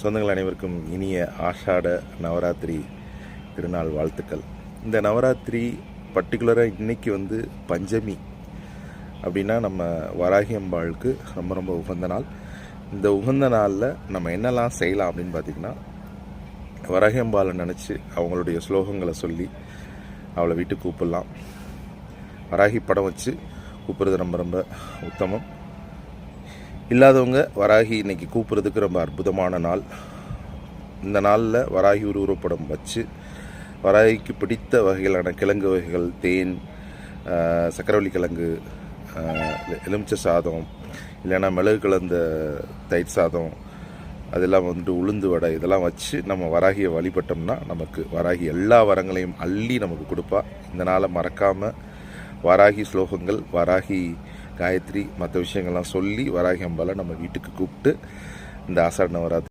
சொந்தங்கள் அனைவருக்கும் இனிய ஆஷாட நவராத்திரி திருநாள் வாழ்த்துக்கள். இந்த நவராத்திரி பர்டிகுலராக இன்றைக்கி பஞ்சமி அப்படின்னா நம்ம வராகி அம்பாளுக்கு ரொம்ப ரொம்ப உகந்த நாள். இந்த உகந்த நாளில் நம்ம என்னெல்லாம் செய்யலாம் அப்படின்னு பார்த்திங்கன்னா, வராகி அம்பாளை நினச்சி அவங்களுடைய ஸ்லோகங்களை சொல்லி அவளை வீட்டுக்கு கூப்பிடலாம். வராகி படம் வச்சு கூப்பிட்றது ரொம்ப ரொம்ப உத்தமம். இல்லாதவங்க வராகி இன்னைக்கு கூப்பிட்றதுக்கு ரொம்ப அற்புதமான நாள். இந்த நாளில் வராகி உருவப்படம் வச்சு வராகிக்கு பிடித்த வகைகளான கிழங்கு வகைகள், தேன், சக்கரவள்ளி கிழங்கு, எலுமிச்சை சாதம், இல்லைன்னா மிளகு கலந்த தயிர் சாதம், அதெல்லாம் உளுந்து வடை, இதெல்லாம் வச்சு நம்ம வராகியை வழிபட்டோம்னா நமக்கு வராகி எல்லா வரங்களையும் அள்ளி நமக்கு கொடுப்பா. இந்த நாளை மறக்காமல் வராகி ஸ்லோகங்கள், வராகி காயத்ரி, மற்ற விஷயங்கள்லாம் சொல்லி வராகி அம்பாலை நம்ம வீட்டுக்கு கூப்பிட்டு இந்த ஆஷாட நவராத்திரி